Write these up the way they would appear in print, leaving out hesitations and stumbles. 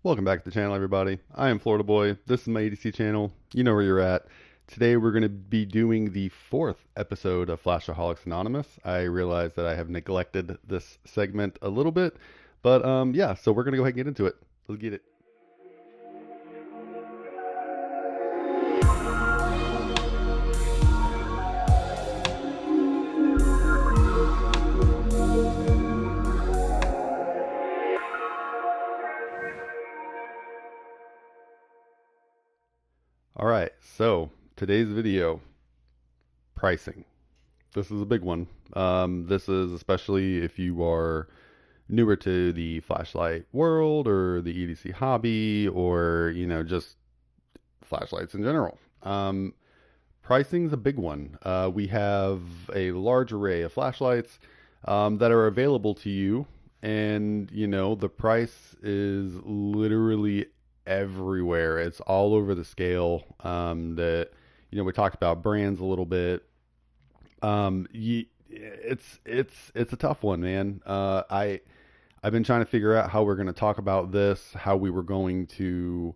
Welcome back to the channel, everybody. I am Florida Boy. This is my EDC channel. You know where you're at. Today we're going to be doing the fourth episode of Flashaholics Anonymous. I realize that I have neglected this segment a little bit, but yeah, so we're going to go ahead and get into it. Let's get it. All right, so today's video, pricing. This is a big one. This is especially if you are newer to the flashlight world or the EDC hobby or, just flashlights in general. Pricing's a big one. We have a large array of flashlights that are available to you, and the price is literally everywhere. It's all over the scale. That we talked about brands a little bit. It's a tough one, man. I've been trying to figure out how we're going to talk about this, how we were going to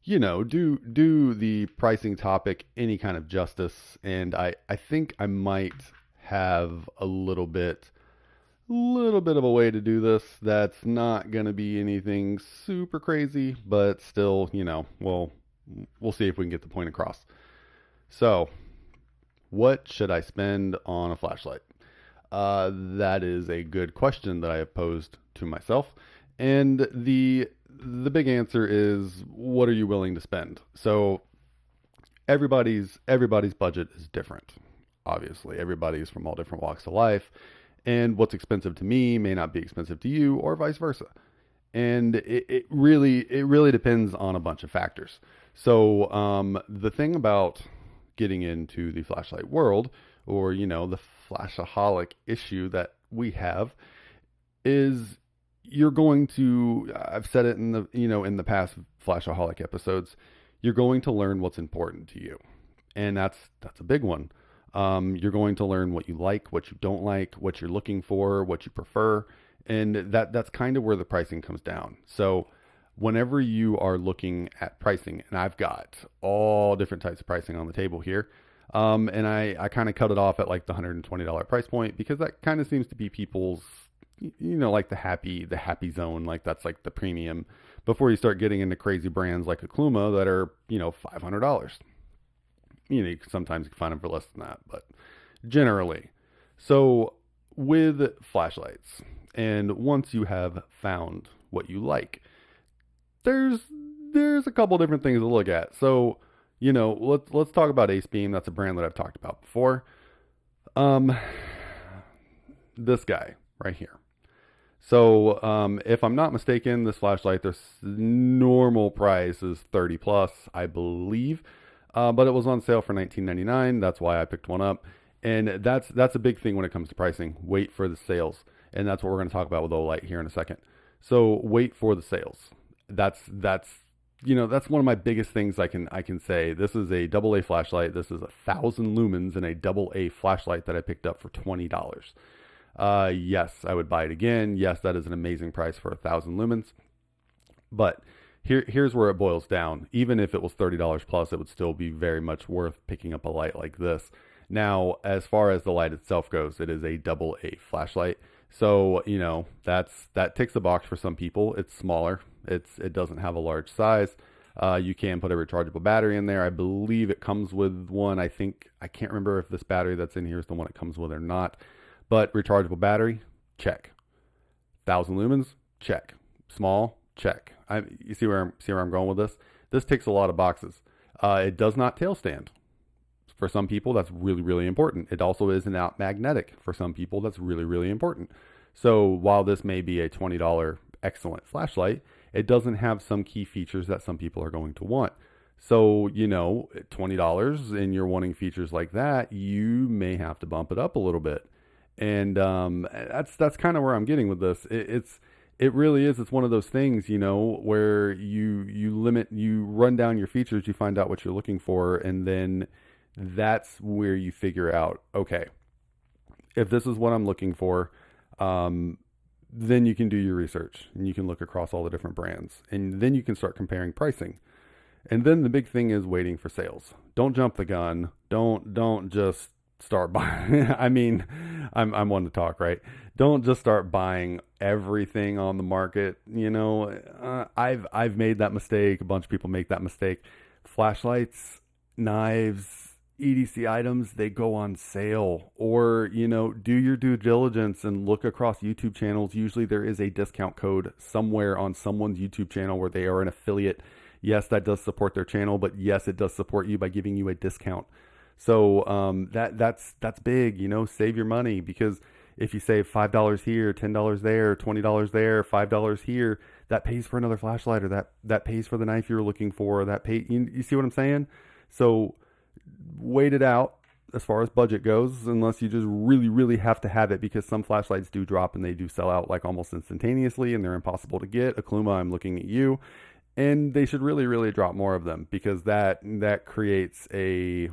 do the pricing topic any kind of justice. And I think I might have a little bit of a way to do this that's not going to be anything super crazy, but still, we'll see if we can get the point across. So, what should I spend on a flashlight? That is a good question that I have posed to myself. And the big answer is, what are you willing to spend? So everybody's budget is different. Obviously, everybody's from all different walks of life, and what's expensive to me may not be expensive to you, or vice versa. And it really depends on a bunch of factors. So the thing about getting into the flashlight world, or the flashaholic issue that we have, is you're going to, I've said it in the past flashaholic episodes, you're going to learn what's important to you. And that's a big one. You're going to learn what you like, what you don't like, what you're looking for, what you prefer. And that's kind of where the pricing comes down. So whenever you are looking at pricing, and I've got all different types of pricing on the table here, and I kind of cut it off at like the $120 price point, because that kind of seems to be people's, like the happy zone. Like that's like the premium before you start getting into crazy brands like a Kluma that are, $500. You can sometimes find them for less than that, but generally. So with flashlights, and once you have found what you like, there's a couple different things to look at. So, let's talk about Ace Beam. That's a brand that I've talked about before. This guy right here. So, if I'm not mistaken, this flashlight, this normal price is 30 plus, I believe. But it was on sale for $19.99. That's why I picked one up. And that's a big thing when it comes to pricing. Wait for the sales. And that's what we're going to talk about with Olight here in a second. So wait for the sales. That's one of my biggest things I can say. This is a AA flashlight. This is 1,000 lumens in a AA flashlight that I picked up for $20. Yes, I would buy it again. Yes, that is an amazing price for 1,000 lumens. But here's where it boils down. Even if it was $30 plus, it would still be very much worth picking up a light like this. Now, as far as the light itself goes, it is a AA flashlight. So, that ticks the box for some people. It's smaller. It doesn't have a large size. You can put a rechargeable battery in there. I believe it comes with one. I can't remember if this battery that's in here is the one it comes with or not. But rechargeable battery, check. 1,000 lumens, check. Small, check. You see where I'm going with this? This ticks a lot of boxes. It does not tail stand. For some people, that's really, really important. It also isn't out magnetic. For some people, that's really, really important. So while this may be a $20 excellent flashlight, it doesn't have some key features that some people are going to want. So, $20 and you're wanting features like that, you may have to bump it up a little bit. And that's kind of where I'm getting with this. It really is. It's one of those things, where you run down your features, you find out what you're looking for, and then that's where you figure out, okay, if this is what I'm looking for, then you can do your research and you can look across all the different brands, and then you can start comparing pricing. And then the big thing is waiting for sales. Don't jump the gun. Don't just start buying. I mean, I'm one to talk, right? Don't just start buying everything on the market. You know, I've made that mistake. A bunch of people make that mistake. Flashlights, knives, EDC items, they go on sale. Or, you know, do your due diligence and look across YouTube channels. Usually there is a discount code somewhere on someone's YouTube channel where they are an affiliate. Yes, that does support their channel, but yes, it does support you by giving you a discount. So that's big, you know, save your money, because if you save $5 here, $10 there, $20 there, $5 here, that pays for another flashlight, or that pays for the knife you were looking for, you see what I'm saying? So wait it out as far as budget goes, unless you just really, really have to have it, because some flashlights do drop and they do sell out like almost instantaneously and they're impossible to get. Akluma, I'm looking at you. And they should really, really drop more of them, because that creates a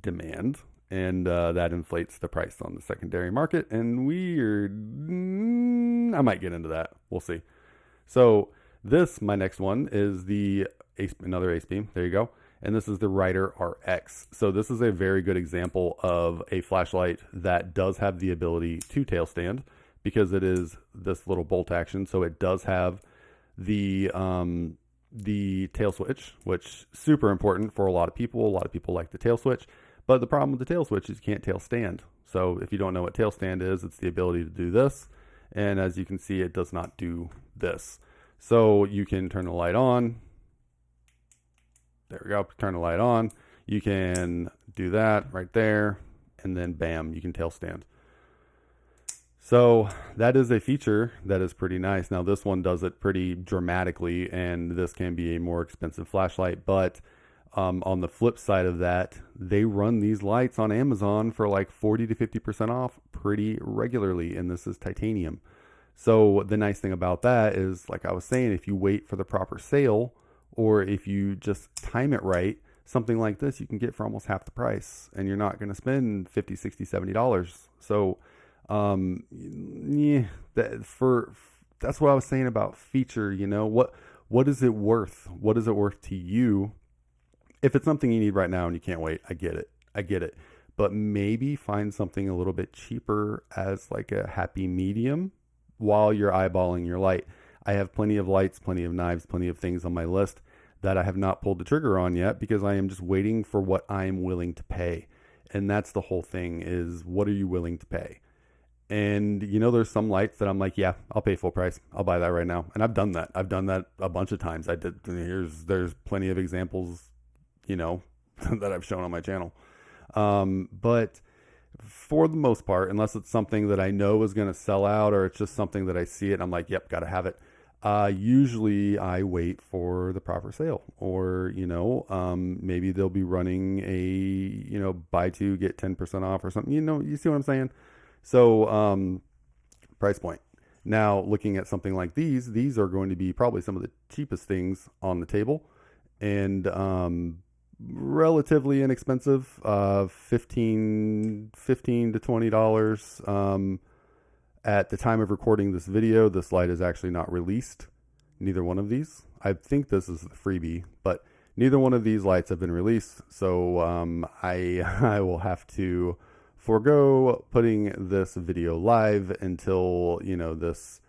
demand, and that inflates the price on the secondary market. And I might get into that. We'll see. So my next one is another Ace Beam. There you go. And this is the Rider RX. So this is a very good example of a flashlight that does have the ability to tail stand, because it is this little bolt action. So it does have the tail switch, which super important for a lot of people. A lot of people like the tail switch, but the problem with the tail switch is you can't tail stand. So if you don't know what tail stand is, it's the ability to do this. And as you can see, it does not do this. So you can turn the light on. There we go. Turn the light on. You can do that right there. And then bam, you can tail stand. So that is a feature that is pretty nice. Now this one does it pretty dramatically, and this can be a more expensive flashlight. But on the flip side of that, they run these lights on Amazon for like 40 to 50% off pretty regularly, and this is titanium. So the nice thing about that is, like I was saying, if you wait for the proper sale, or if you just time it right, something like this you can get for almost half the price, and you're not going to spend $50, $60, $70. So that's what I was saying about feature. You know, what is it worth? What is it worth to you? If it's something you need right now and you can't wait, I get it. But maybe find something a little bit cheaper as like a happy medium while you're eyeballing your light. I have plenty of lights, plenty of knives, plenty of things on my list that I have not pulled the trigger on yet, because I am just waiting for what I am willing to pay. And that's the whole thing, is what are you willing to pay? And, you know, there's some lights that I'm like, yeah, I'll pay full price. I'll buy that right now. And I've done that. I've done that a bunch of times. There's plenty of examples, you know, that I've shown on my channel. But for the most part, unless it's something that I know is going to sell out, or it's just something that I see it and I'm like, yep, got to have it. Usually I wait for the proper sale, or, you know, maybe they'll be running a, you know, buy two, get 10% off or something, you know, you see what I'm saying? So, price point. Now, looking at something like these are going to be probably some of the cheapest things on the table, and relatively inexpensive, 15 to $20. At the time of recording this video, this light is actually not released. Neither one of these. I think this is the freebie, but neither one of these lights have been released. So I will have to forego putting this video live until, you know, this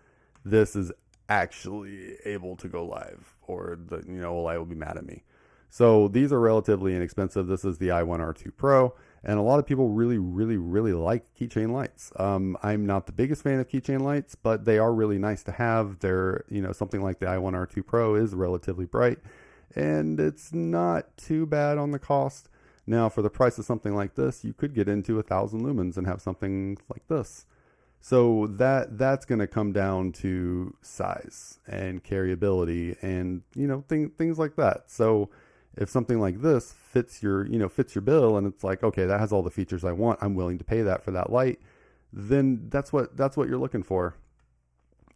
is actually able to go live, or Olight will be mad at me. So these are relatively inexpensive. This is the i1R2 Pro, and a lot of people really, really, really like keychain lights. I'm not the biggest fan of keychain lights, but they are really nice to have. They're, you know, something like the i1R2 Pro is relatively bright, and it's not too bad on the cost. Now, for the price of something like this, you could get into 1,000 lumens and have something like this. So that's going to come down to size and carryability, and, you know, things like that. So if something like this fits your bill, and it's like, okay, that has all the features I want, I'm willing to pay that for that light, then that's what you're looking for.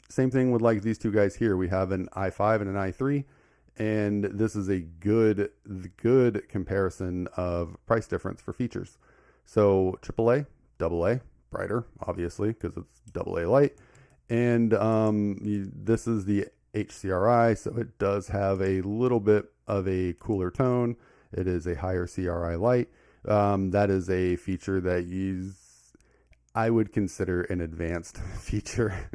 Same thing with like these two guys here. We have an i5 and an i3, and this is a good comparison of price difference for features. So AAA, AA, brighter, obviously, because it's AA light, And this is the HCRI, so it does have a little bit of a cooler tone. It is a higher CRI light. That is a feature that I would consider an advanced feature.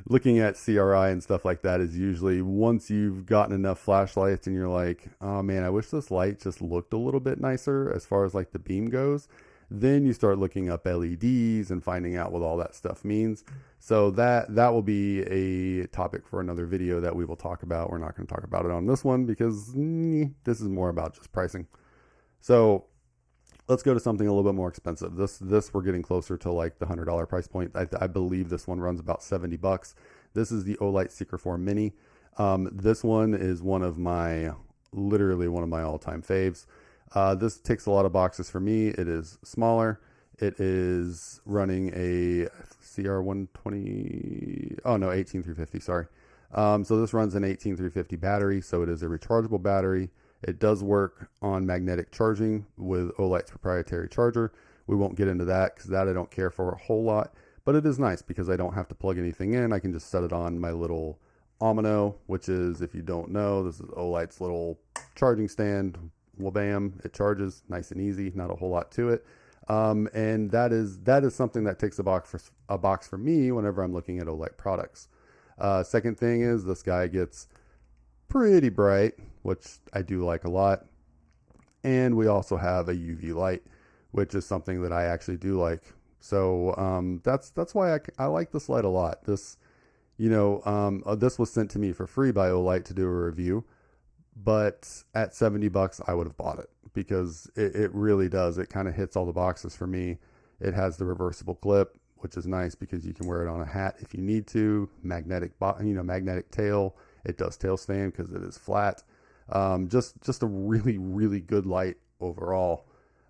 Looking at CRI and stuff like that is usually once you've gotten enough flashlights and you're like, oh man, I wish this light just looked a little bit nicer as far as like the beam goes. Then you start looking up LEDs and finding out what all that stuff means. So that will be a topic for another video that we will talk about. We're not going to talk about it on this one because this is more about just pricing. So let's go to something a little bit more expensive. This we're getting closer to like the $100 price point. I believe this one runs about $70. This is the Olight Seeker 4 Mini. This one is literally one of my all-time faves. This ticks a lot of boxes for me. It is smaller. It is running a CR120. Oh no, 18350. Sorry. So this runs an 18350 battery. So it is a rechargeable battery. It does work on magnetic charging with Olight's proprietary charger. We won't get into that because that I don't care for a whole lot, but it is nice because I don't have to plug anything in. I can just set it on my little Omino, which is, if you don't know, this is Olight's little charging stand. Well, bam, it charges nice and easy, not a whole lot to it. And that is something that takes a box for me whenever I'm looking at Olight products. Second thing is this guy gets pretty bright, which I do like a lot. And we also have a UV light, which is something that I actually do like. So that's why I like this light a lot. This, this was sent to me for free by Olight to do a review, but at $70 I would have bought it because it really does. It kind of hits all the boxes for me. It has the reversible clip, which is nice because you can wear it on a hat if you need to. Magnetic tail. It does tail stand because it is flat. Just a really, really good light overall.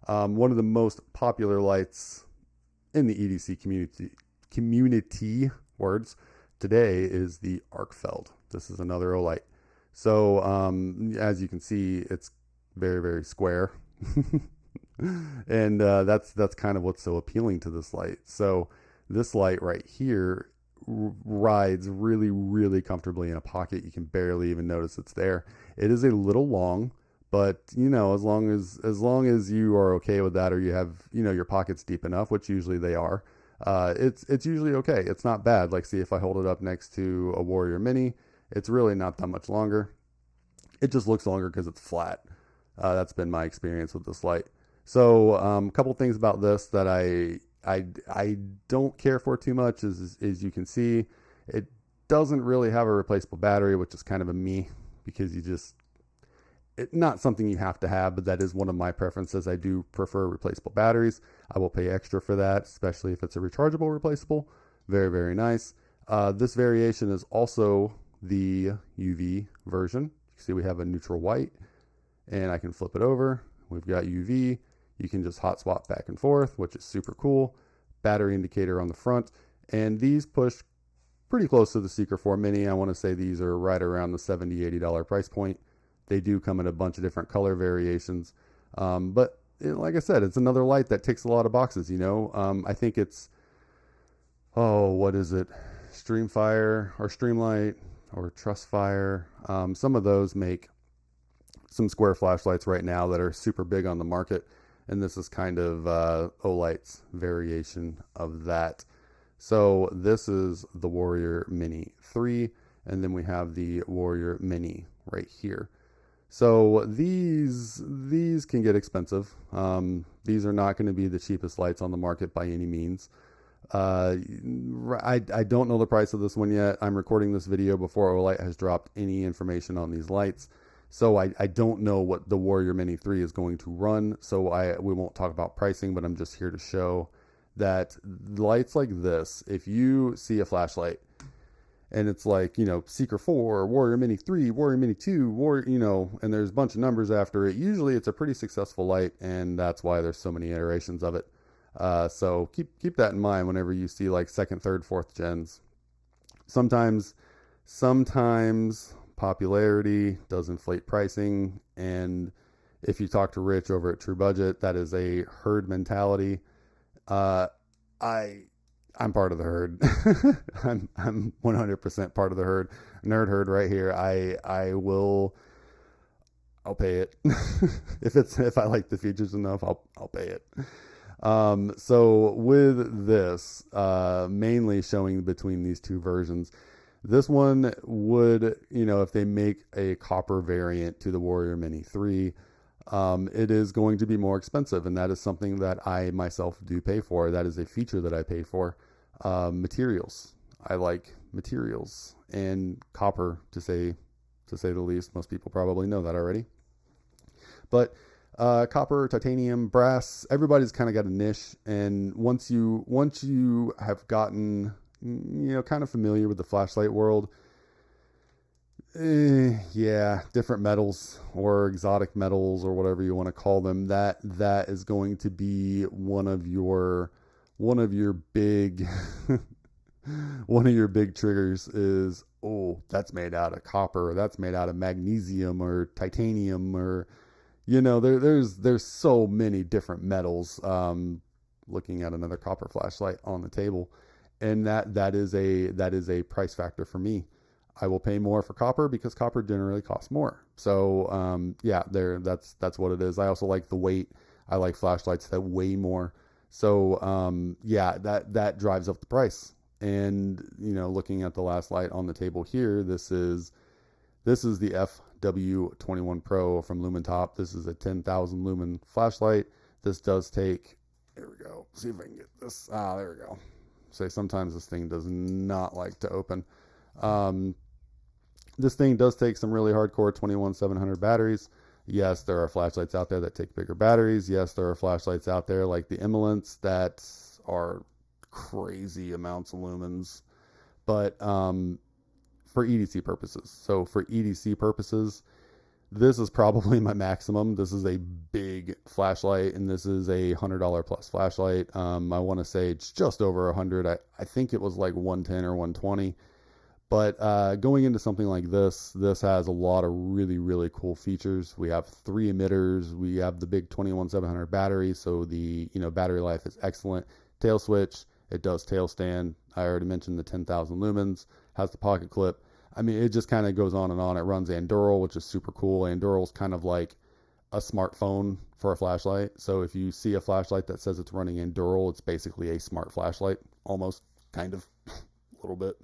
One of the most popular lights in the EDC community words today is the Arcfeld. This is another Olight. So as you can see, it's very, very square. And that's kind of what's so appealing to this light. So this light right here rides really, really comfortably in a pocket. You can barely even notice it's there. It is a little long, but as long as you are okay with that, or you have your pockets deep enough, which usually they are, it's usually okay. It's not bad. Like, see, if I hold it up next to a Warrior Mini, it's really not that much longer. It just looks longer because it's flat. That's been my experience with this light. So a couple things about this that I don't care for too much is you can see it doesn't really have a replaceable battery, which is kind of a me, because it's not something you have to have, but that is one of my preferences. I do prefer replaceable batteries. I will pay extra for that, especially if it's a rechargeable replaceable. Very, very nice. This variation is also the UV version. You can see we have a neutral white, and I can flip it over. We've got UV. You can just hot swap back and forth, which is super cool. Battery indicator on the front. And these push pretty close to the Seeker 4 Mini. I want to say these are right around the $70, $80 price point. They do come in a bunch of different color variations. But like I said, it's another light that ticks a lot of boxes, I think it's, what is it? Streamfire or Streamlight or Trustfire. Some of those make some square flashlights right now that are super big on the market. And this is kind of Olight's variation of that. So this is the Warrior Mini 3, and then we have the Warrior Mini right here. So these can get expensive. These are not going to be the cheapest lights on the market by any means. I don't know the price of this one yet. I'm recording this video before Olight has dropped any information on these lights. So I don't know what the Warrior Mini 3 is going to run, so we won't talk about pricing, but I'm just here to show that lights like this, if you see a flashlight and it's like, Seeker 4, Warrior Mini 3, Warrior Mini 2, and there's a bunch of numbers after it, usually it's a pretty successful light, and that's why there's so many iterations of it. So keep that in mind whenever you see like second, third, fourth gens. Sometimes popularity does inflate pricing, and if you talk to Rich over at True Budget, that is a herd mentality. I I'm part of the herd. I'm 100% part of the herd. Nerd herd right here. I'll pay it. If I like the features enough, I'll pay it. So with this, mainly showing between these two versions, this one would, if they make a copper variant to the Warrior Mini 3, it is going to be more expensive, and that is something that I myself do pay for. That is a feature that I pay for. Materials. I like materials and copper, to say the least. Most people probably know that already. But copper, titanium, brass, everybody's kind of got a niche. And once you have gotten, kind of familiar with the flashlight world, different metals or exotic metals or whatever you want to call them, that is going to be one of your big one of your big triggers is, oh, that's made out of copper, or that's made out of magnesium or titanium, or there's so many different metals. Looking at another copper flashlight on the table, and that is a price factor for me. I will pay more for copper because copper generally costs more. So that's what it is. I also like the weight. I like flashlights that weigh more. So that drives up the price. And looking at the last light on the table here, this is the FW21 Pro from LumenTop. This is a 10,000 lumen flashlight. This does take, there we go. See if I can get this. There we go. Say sometimes this thing does not like to open. This thing does take some really hardcore 21700 batteries. Yes, there are flashlights out there that take bigger batteries. Yes, there are flashlights out there like the Imalents that are crazy amounts of lumens. But for EDC purposes. So for EDC purposes, this is probably my maximum. This is a big flashlight, and this is a $100 plus flashlight. I want to say it's just over 100. I think it was like 110 or 120. But going into something like this has a lot of really, really cool features. We have 3 emitters. We have the big 21700 battery, so the battery life is excellent. Tail switch, it does tail stand. I already mentioned the 10,000 lumens. Has the pocket clip. I mean, it just kind of goes on and on. It runs Anduril, which is super cool. Anduril's kind of like a smartphone for a flashlight. So if you see a flashlight that says it's running Anduril, it's basically a smart flashlight, almost, kind of, a little bit.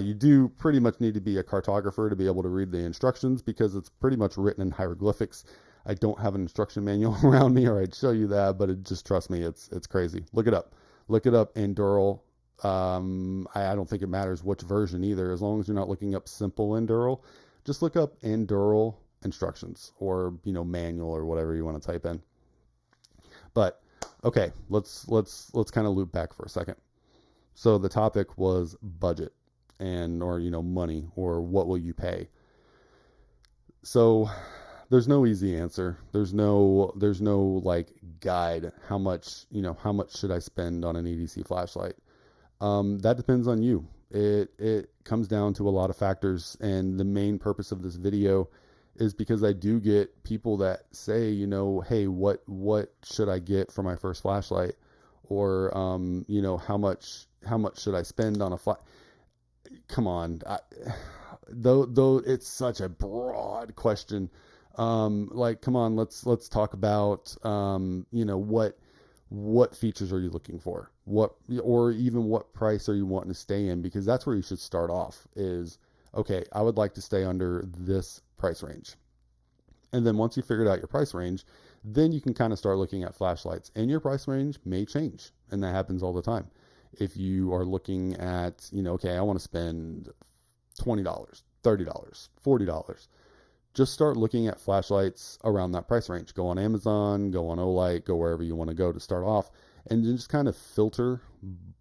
You do pretty much need to be a cartographer to be able to read the instructions because it's pretty much written in hieroglyphics. I don't have an instruction manual around me, or I'd show you that, but trust me, it's crazy. Look it up. Look it up, Anduril. I don't think it matters which version either, as long as you're not looking up simple Anduril. Just look up Anduril instructions or manual or whatever you want to type in. But okay, let's kind of loop back for a second. So the topic was budget or money, or what will you pay. So there's no easy answer. There's no like guide. How much should I spend on an EDC flashlight? That depends on you. It comes down to a lot of factors, and the main purpose of this video is because I do get people that say, hey, what should I get for my first flashlight? Or how much should I spend on a Come on. Though it's such a broad question. Come on, let's talk about what features are you looking for? Or even what price are you wanting to stay in? Because that's where you should start off is, okay, I would like to stay under this price range. And then once you figured out your price range, then you can kind of start looking at flashlights, and your price range may change. And that happens all the time. If you are looking at, okay, I want to spend $20, $30, $40, just start looking at flashlights around that price range. Go on Amazon, go on Olight, go wherever you want to go to start off, and then just kind of filter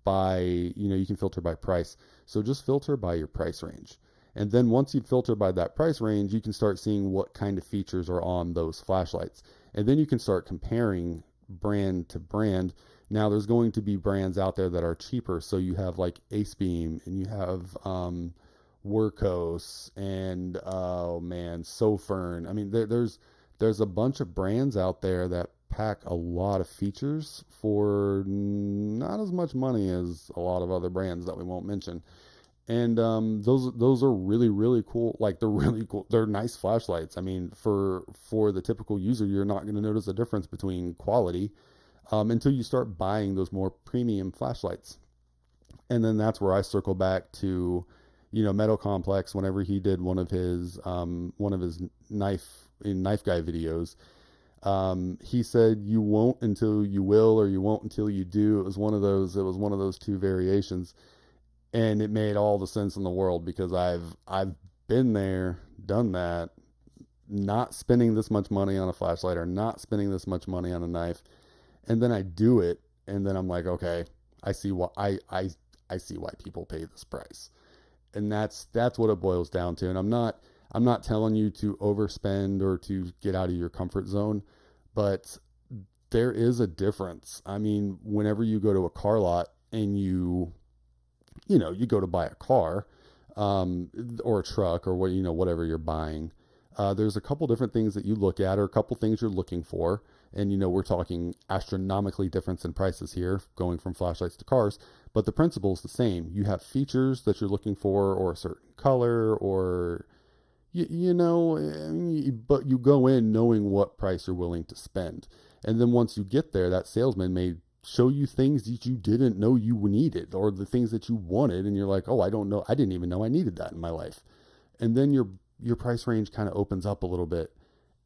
by, you can filter by price. So just filter by your price range. And then once you filter by that price range, you can start seeing what kind of features are on those flashlights. And then you can start comparing brand to brand. Now there's going to be brands out there that are cheaper. So you have like Ace Beam, and you have, Workos, and Sofern. I mean, there's a bunch of brands out there that pack a lot of features for not as much money as a lot of other brands that we won't mention. And those are really cool. Like they're really cool. They're nice flashlights. I mean, for the typical user, you're not going to notice a difference between quality until you start buying those more premium flashlights. And then that's where I circle back to, Metal Complex. Whenever he did one of his knife guy videos, he said, "You won't until you will, or you won't until you do." It was one of those two variations. And it made all the sense in the world, because I've been there, done that, not spending this much money on a flashlight or not spending this much money on a knife, and then I do it, and then I'm like, okay, I see why I see why people pay this price. And that's what it boils down to. And I'm not telling you to overspend or to get out of your comfort zone, but there is a difference. I mean, whenever you go to a car lot and you go to buy a car, or a truck, or whatever you're buying, there's a couple different things that you look at, or a couple things you're looking for. And, we're talking astronomically difference in prices here, going from flashlights to cars, but the principle is the same. You have features that you're looking for, or a certain color, or, but you go in knowing what price you're willing to spend. And then once you get there, that salesman may show you things that you didn't know you needed, or the things that you wanted, and you're like, oh, I don't know, I didn't even know I needed that in my life. And then your price range kind of opens up a little bit,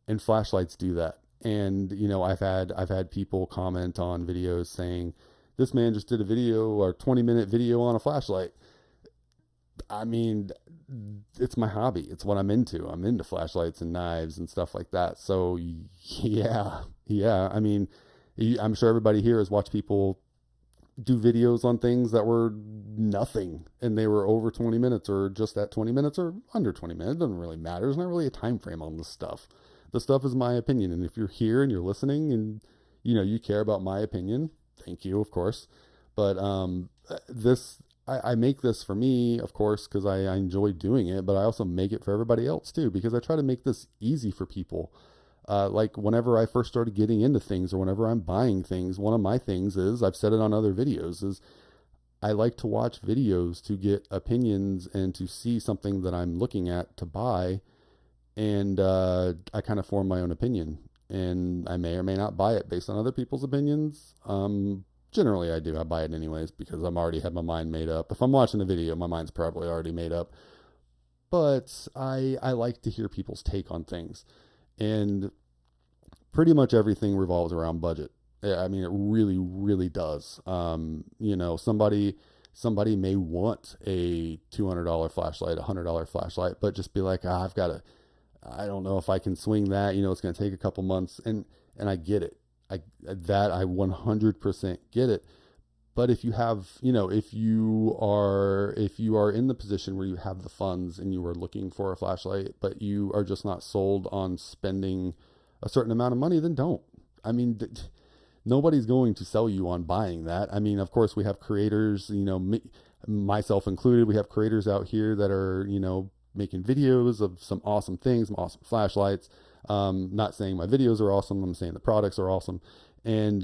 and flashlights do that. And I've had people comment on videos saying, this man just did a video, or 20-minute video on a flashlight. I mean, it's my hobby. It's what I'm into. I'm into flashlights and knives and stuff like that. So yeah. I mean, I'm sure everybody here has watched people do videos on things that were nothing, and they were over 20 minutes, or just at 20 minutes, or under 20 minutes. It doesn't really matter. There's not really a time frame on this stuff. The stuff is my opinion. And if you're here and you're listening and, you care about my opinion, thank you, of course. But I make this for me, of course, because I enjoy doing it, but I also make it for everybody else too, because I try to make this easy for people. Like whenever I first started getting into things, or whenever I'm buying things, one of my things is, I've said it on other videos, is I like to watch videos to get opinions and to see something that I'm looking at to buy. And I kind of form my own opinion, and I may or may not buy it based on other people's opinions. Generally I do. I buy it anyways, because I'm already had my mind made up. If I'm watching the video, my mind's probably already made up. But I like to hear people's take on things. And pretty much everything revolves around budget. I mean, it really does. Somebody may want a $200 flashlight, $100 flashlight, but just be like, I don't know if I can swing that. It's going to take a couple months, and I get it. I 100% get it. But if you have, if you are in the position where you have the funds and you are looking for a flashlight, but you are just not sold on spending a certain amount of money, then don't. I mean, nobody's going to sell you on buying that. I mean, of course, we have creators, myself included, we have creators out here that are, making videos of some awesome things, some awesome flashlights. Not saying my videos are awesome. I'm saying the products are awesome. And,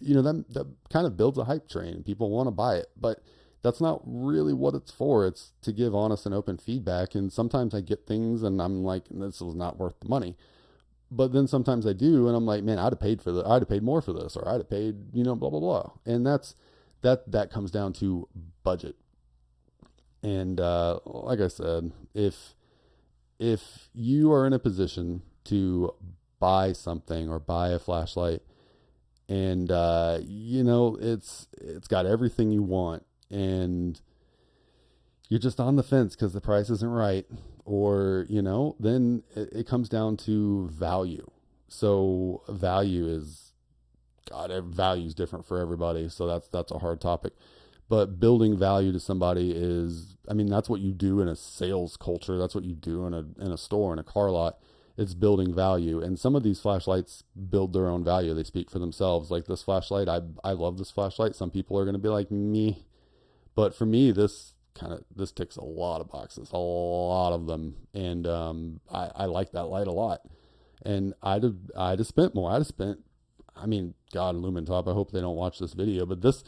that kind of builds a hype train. People want to buy it, but that's not really what it's for. It's to give honest and open feedback. And sometimes I get things and I'm like, this was not worth the money. But then sometimes I do, and I'm like, man, I'd have paid more for this, or I'd have paid, blah, blah, blah. And that comes down to budget. And like I said, if you are in a position to buy something or buy a flashlight, and it's got everything you want, and you're just on the fence because the price isn't right, or then it comes down to value. So value is different for everybody, so that's a hard topic. But building value to somebody is, that's what you do in a sales culture. That's what you do in a store, in a car lot. It's building value. And some of these flashlights build their own value. They speak for themselves. Like this flashlight, I love this flashlight. Some people are going to be like me. But for me, this ticks a lot of boxes, a lot of them. And I like that light a lot. And I'd have spent more. I'd have spent I mean, God, Lumentop, I hope they don't watch this video, but this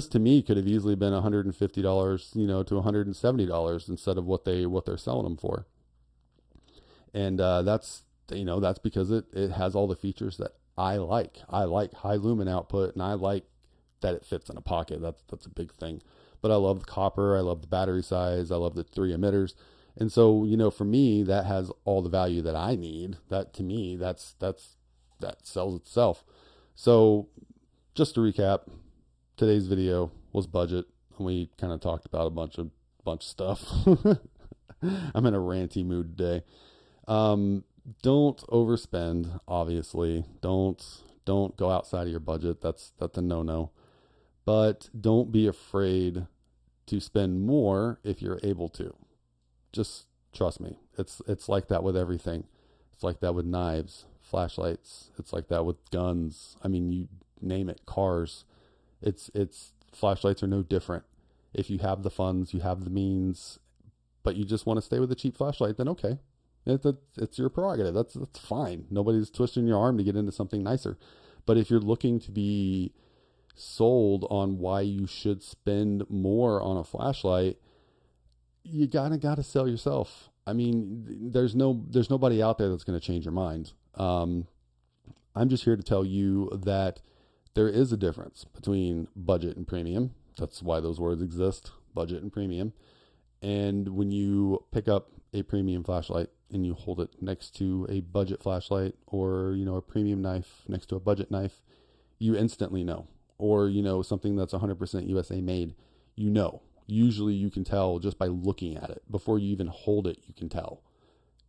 to me could have easily been $150, you know, to $170 instead of what they're selling them for. And that's, you know, that's because it has all the features that I like. I like high lumen output, and I like that it fits in a pocket. That's a big thing. But I love the copper, I love the battery size, I love the 3 emitters. And so, you know, for me, that has all the value that I need. That to me, that sells itself. So just to recap, today's video was budget, and we kind of talked about a bunch of stuff. I'm in a ranty mood today. Don't overspend, obviously. Don't go outside of your budget. That's a no-no. But don't be afraid to spend more if you're able to. Just trust me. It's like that with everything. It's like that with knives, flashlights. It's like that with guns. I mean, you name it, cars. It's flashlights are no different. If you have the funds, you have the means, but you just want to stay with a cheap flashlight, then okay. It's your prerogative. That's fine. Nobody's twisting your arm to get into something nicer. But if you're looking to be sold on why you should spend more on a flashlight, you gotta sell yourself. I mean, there's nobody out there that's going to change your mind. I'm just here to tell you that there is a difference between budget and premium. That's why those words exist, budget and premium. And when you pick up a premium flashlight and you hold it next to a budget flashlight, or, you know, a premium knife next to a budget knife, you instantly know. Or, you know, something that's 100% USA made, you know. Usually you can tell just by looking at it. Before you even hold it, you can tell.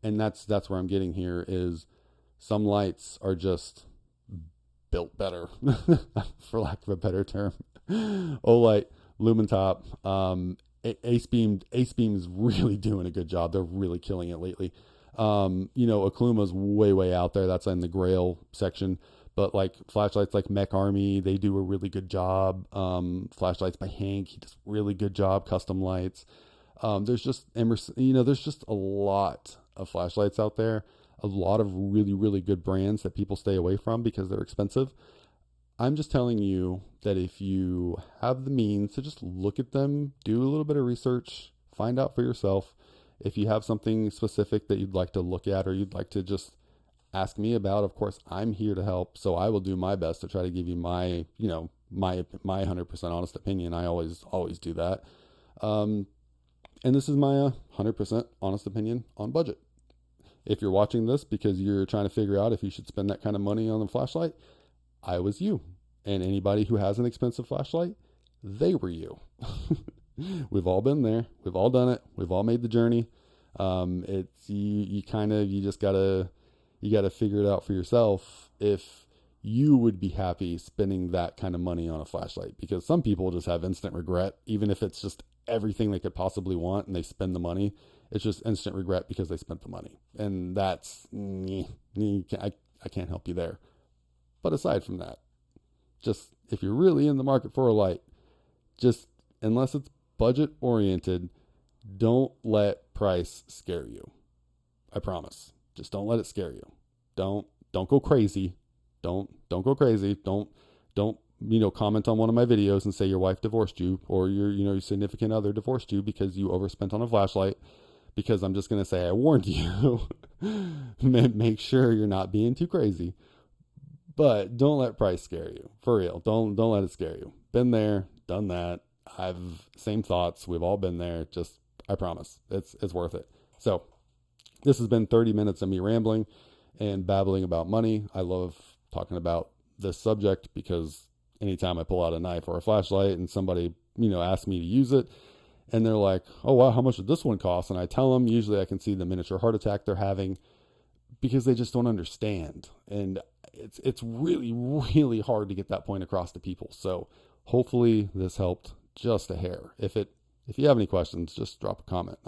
And that's where I'm getting here is some lights are just built better, for lack of a better term. Olight, Lumentop, Ace Beam is really doing a good job. They're really killing it lately. You know, Okluma's way out there. That's in the Grail section. But like flashlights like Mech Army, they do a really good job. Flashlights by Hank, he does a really good job. Custom lights. There's just Emerson, you know, there's just a lot of flashlights out there. A lot of really good brands that people stay away from because they're expensive. I'm just telling you that if you have the means to just look at them, do a little bit of research, find out for yourself. If you have something specific that you'd like to look at or you'd like to just ask me about, of course, I'm here to help. So I will do my best to try to give you my, you know, my 100% honest opinion. I always do that. And this is my 100% honest opinion on budget. If you're watching this because you're trying to figure out if you should spend that kind of money on a flashlight, I was you. And anybody who has an expensive flashlight, they were you. We've all been there. We've all done it. We've all made the journey. It's you just gotta figure it out for yourself if you would be happy spending that kind of money on a flashlight, because some people just have instant regret, even if it's just everything they could possibly want and they spend the money. It's just instant regret because they spent the money. And that's, I can't help you there. But aside from that, just if you're really in the market for a light, just unless it's budget oriented, don't let price scare you. I promise. Just don't let it scare you. Don't go crazy. Don't go crazy. Don't comment on one of my videos and say your wife divorced you or your significant other divorced you because you overspent on a flashlight, because I'm just going to say I warned you. Make sure you're not being too crazy. But don't let price scare you. For real. Don't let it scare you. Been there, done that. Same thoughts. We've all been there. Just, I promise, it's worth it. So this has been 30 minutes of me rambling and babbling about money. I love talking about this subject because anytime I pull out a knife or a flashlight and somebody, asks me to use it and they're like, oh, wow, how much did this one cost? And I tell them, usually I can see the miniature heart attack they're having because they just don't understand. And it's really, really hard to get that point across to people. So hopefully this helped just a hair. If you have any questions, just drop a comment.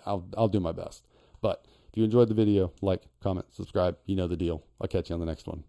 I'll do my best. But if you enjoyed the video, like, comment, subscribe. You know the deal. I'll catch you on the next one.